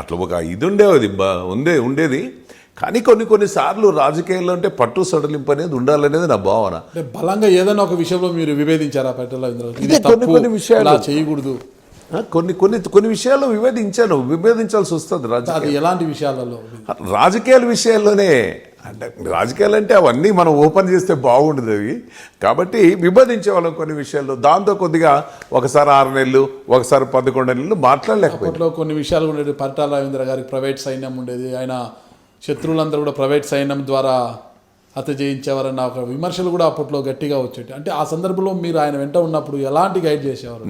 అట్లా ఒక ఇది ఉండేది కానీ కొన్నిసార్లు రాజకీయాల్లో అంటే పట్టు సడలింపు అనేది ఉండాలనేది నా భావన. అంటే బలంగా ఏదైనా ఒక విషయంలో మీరు విభేదించారా పరిటాల రవీంద్ర? కొన్ని విషయాలు చేయకూడదు, కొన్ని విషయాల్లో విభేదించాల్సి వస్తుంది. అది ఎలాంటి విషయాలలో? రాజకీయాల విషయాల్లోనే. అంటే రాజకీయాలు అంటే అవన్నీ మనం ఓపెన్ చేస్తే బాగుండదు అవి. కాబట్టి విభేదించే వాళ్ళం కొన్ని విషయాల్లో. దాంతో కొద్దిగా ఒకసారి 6 నెలలు, ఒకసారి 11 నెలలు మాట్లాడలేకపోతే కొన్ని విషయాలు ఉండేది. పరిటాల రవీంద్ర గారికి ప్రైవేట్ సైన్యం ఉండేది, ఆయన శత్రువులందరూ కూడా ప్రైవేట్ సైన్యం ద్వారా హత్య చేయించేవారన్న ఒక విమర్శలు కూడా అప్పట్లో గట్టిగా వచ్చేవి. అంటే ఆ సందర్భంలో మీరు ఆయన వెంట ఉన్నప్పుడు ఎలాంటి గైడ్ చేసేవారు?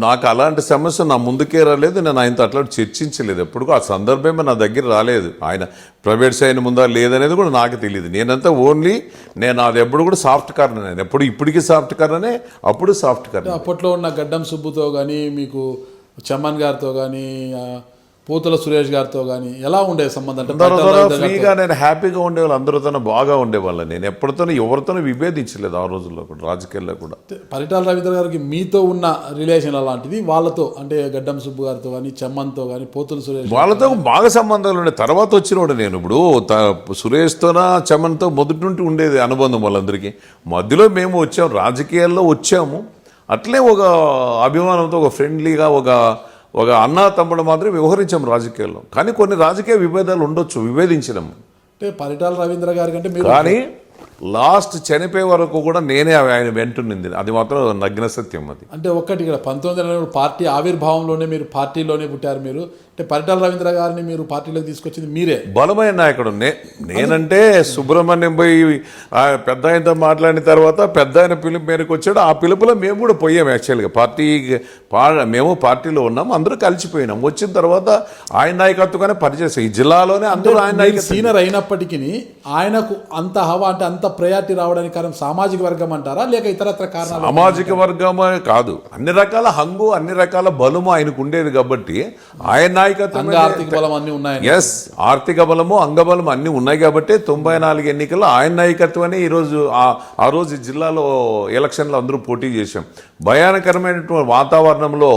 నాకు అలాంటి సమస్య నా ముందుకే రాలేదు, నేను ఆయనతో అట్లా చర్చించలేదు ఎప్పుడు. ఆ సందర్భమే నా దగ్గర రాలేదు. ఆయన ప్రైవేట్ సైన్యం ఉందా లేదనేది కూడా నాకు తెలియదు. నేనంతా ఓన్లీ అది ఎప్పుడు కూడా సాఫ్ట్ కార్నర్. నేను ఎప్పుడు ఇప్పటికీ సాఫ్ట్ కార్నరే, అప్పుడు సాఫ్ట్ కార్నర్. అప్పట్లో ఉన్న గడ్డం సుబ్బుతో కానీ, మీకు చమ్మన్ గారితో కానీ, పోతుల సురేష్ గారితో కానీ ఎలా ఉండే సంబంధం? ఫ్రీగా నేను హ్యాపీగా ఉండేవాళ్ళు, అందరితో బాగా ఉండేవాళ్ళని. నేను ఎవరితోనూ విభేదించలేదు ఆ రోజుల్లో కూడా, రాజకీయాల్లో కూడా. పరిటాల రవీంద్ర గారికి మీతో ఉన్న రిలేషన్ అలాంటిది, వాళ్ళతో అంటే గడ్డం సుబ్బు గారితో కానీ, చమ్మన్తో కానీ, పోతుల సురేష్ వాళ్ళతో బాగా సంబంధాలు ఉండే. తర్వాత వచ్చినోడు నేను. ఇప్పుడు సురేష్తోనా చమ్మన్తో మొదటి నుండి ఉండేది అనుబంధం వాళ్ళందరికీ. మధ్యలో మేము వచ్చాము, రాజకీయాల్లో వచ్చాము. అట్లే ఒక అభిమానంతో, ఒక ఫ్రెండ్లీగా, ఒక అన్నా తమ్ముడు మాత్రం వ్యవహరించాం రాజకీయాల్లో. కానీ కొన్ని రాజకీయ విభేదాలు ఉండొచ్చు, విభేదించడం. అంటే పరిటాల రవీంద్ర గారి కంటే కానీ లాస్ట్ చనిపోయే వరకు కూడా నేనే ఆయన వెంటునింది, అది మాత్రం నగ్న సత్యం. అది అంటే ఒక్కటి ఇక్కడ 1900 పార్టీ ఆవిర్భావంలోనే మీరు పార్టీలోనే పుట్టారు. మీరు అంటే పరిటాల రవీంద్ర గారిని మీరు పార్టీలోకి తీసుకొచ్చింది మీరే. బలమైన నాయకుడు నేనంటే సుబ్రహ్మణ్యం పోయి పెద్ద ఆయనతో మాట్లాడిన తర్వాత పెద్ద ఆయన పిలుపు మేరకు వచ్చాడు. ఆ పిలుపులో మేము కూడా పోయాం. యాక్చువల్గా మేము పార్టీలో ఉన్నాం, అందరూ కలిసిపోయినాం. వచ్చిన తర్వాత ఆయన నాయకత్వంగానే పనిచేస్తాం ఈ జిల్లాలోనే. అందరూ ఆయన నాయకత్వం. సీనియర్ అయినప్పటికీ ఆయనకు అంత హవా, అంటే అంత ప్రయారిటీ రావడానికి కారణం సామాజిక వర్గం అంటారా, లేక ఇతరత్ర కారణాలు? సామాజిక వర్గమే కాదు, అన్ని రకాల హంగు, అన్ని రకాల బలము ఆయనకు ఉండేది కాబట్టి ఆయన నాయకత్వం. ఆర్థిక బలం అన్ని ఉన్నాయి. ఎస్, ఆర్థిక బలము, అంగబలము అన్ని ఉన్నాయి కాబట్టి 94 ఎన్నికల్లో ఆయన నాయకత్వాన్ని ఈరోజు ఆ రోజు జిల్లాలో ఎలక్షన్లో అందరూ పోటీ చేశాం. భయానకరమైనటువంటి వాతావరణంలో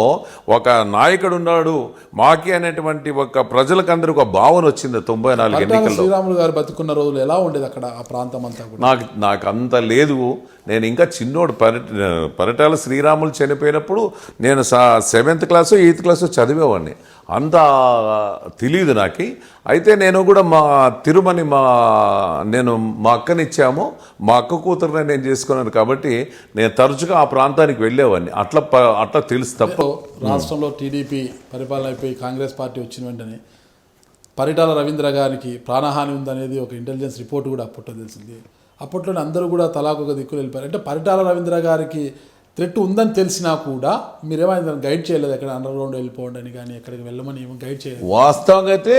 ఒక నాయకుడు ఉన్నాడు మాకి అనేటువంటి ఒక ప్రజలకందరూ ఒక భావన వచ్చింది 94 ఎన్నికల్లో. శ్రీరాములు గారు బతుకున్న రోజులు ఎలా ఉండేది అక్కడ ఆ ప్రాంతం అంతా? నాకు అంత లేదు. నేను ఇంకా చిన్నోడు. పరిటాల శ్రీరాములు చనిపోయినప్పుడు నేను 7th క్లాసు 8th క్లాసు చదివేవాడిని. అంత తెలియదు నాకు. అయితే నేను కూడా తిరుమని నేను మా అక్కనిచ్చాము, మా అక్క కూతురుని నేను చేసుకున్నాను కాబట్టి నేను తరచుగా ఆ ప్రాంతానికి వెళ్ళేవాడిని. అట్లా తెలుసు తప్ప. రాష్ట్రంలో టీడీపీ పరిపాలన అయిపోయి కాంగ్రెస్ పార్టీ వచ్చిన వెంటనే పరిటాల రవీంద్ర గారికి ప్రాణహాని ఉందనేది ఒక ఇంటెలిజెన్స్ రిపోర్ట్ కూడా అప్పట్లో తెలిసింది. అప్పట్లోనే అందరూ కూడా తలాకొక దిక్కులు వెళ్ళిపోయారు. అంటే పరిటాల రవీంద్ర గారికి థ్రెట్ ఉందని తెలిసినా కూడా మీరేమైనా గైడ్ చేయలేదు? ఎక్కడ అండర్ గ్రౌండ్ వెళ్ళిపోండి అని కానీ, ఎక్కడికి వెళ్ళమని ఏమో గైడ్ చేయలేదు? వాస్తవంగా అయితే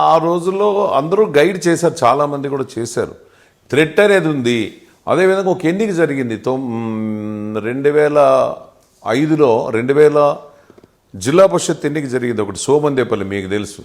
ఆ రోజుల్లో అందరూ గైడ్ చేశారు, చాలామంది కూడా చేశారు. థ్రెట్ అనేది ఉంది. అదేవిధంగా ఒక ఎన్నిక జరిగింది 2005లో 2000 జిల్లా పరిషత్ ఎన్నిక జరిగింది ఒకటి, సోమందేపల్లి, మీకు తెలుసు.